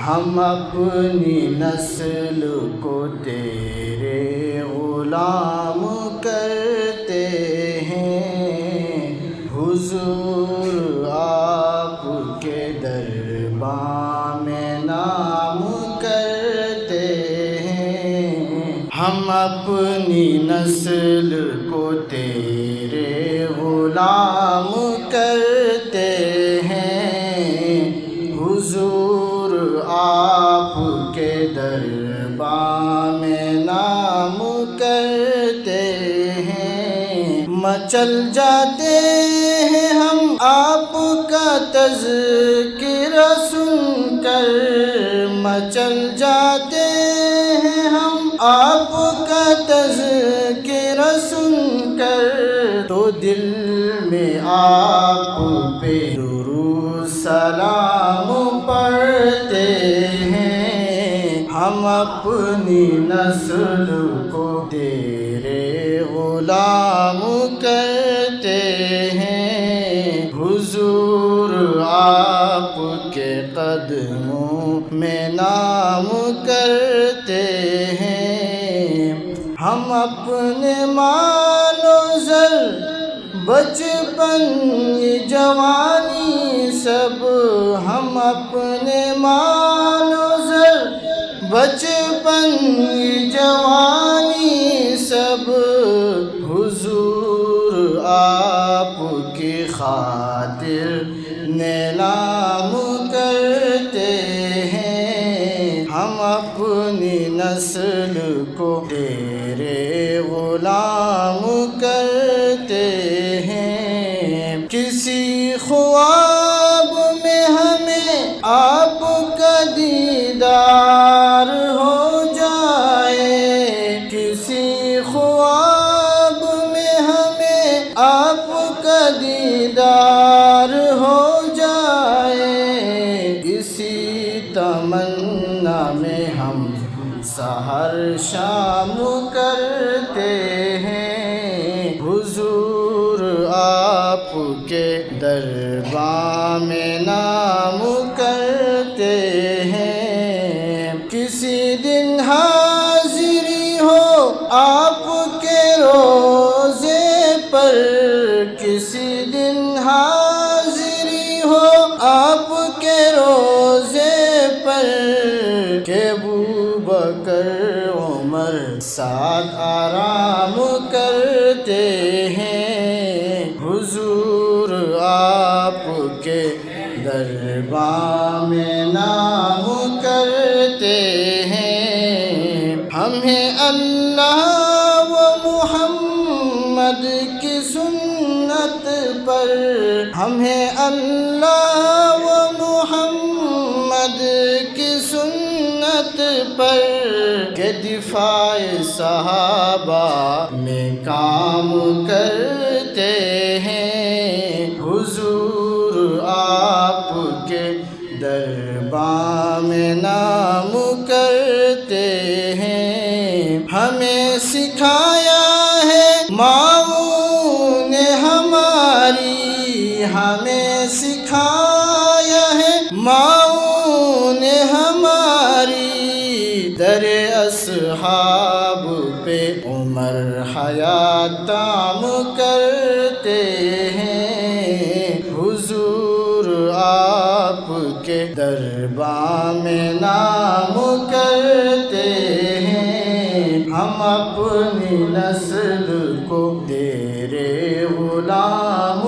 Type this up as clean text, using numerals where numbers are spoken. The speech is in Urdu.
ہم اپنی نسل کو تیرے غلام کرتے ہیں، حضور آپ کے دربار میں نام کرتے ہیں۔ ہم اپنی نسل کو تیرے غلام کرتے ہیں، حضور آپ کے دربار میں نام کرتے ہیں۔ مچل جاتے ہیں ہم آپ کا تذکرہ سن کر، مچل جاتے ہیں ہم آپ کا تذکرہ سن کر، تو دل میں آپ پہ درود سلام پڑھتے ہیں۔ ہم اپنی نسل کو تیرے غلام کرتے ہیں، حضور آپ کے قدموں میں نام کرتے ہیں۔ ہم اپنے مال و زر، بچپن جوانی سب، ہم اپنے مال و زر، بچپن جوانی سب، حضور آپ کی خاطر نیلام کرتے ہیں۔ ہم اپنی نسل کو تیرے غلام کرتے ہیں۔ کسی خواب میں ہمیں آپ کا دیدار ہو جائے، کسی خواب میں ہمیں آپ کا دیدار ہو جائے، اسی تمنا میں ہم سحر شام کرتے ہیں، حضور آپ کے دربار میں نام کرتے ہیں۔ کسی دن حاضری ہو آپ کے روضے پر، کسی دن حاضری ہو آپ کے روضے پر، کہ ابوبکر عمر ساتھ آرام کرتے ہیں، حضور آپ کے دربار میں نام کرتے ہیں۔ ہمیں اللہ و محمد کی سنت پر، ہمیں اللہ و محمد کی سنت پر، کہ دفاع صحابہ میں کام کرتے ہیں، حضور آپ کے دربار میں نام کرتے ہیں۔ ہمیں سکھایا ہے ماؤں نے ہماری، ہمیں سکھایا ہے ماؤں نے ہماری، در اصحاب پہ عمر حیات تام کرتے ہیں، حضور آپ کے دربار میں نام کرتے ہیں۔ ہم اپنی نسل کو تیرے غلام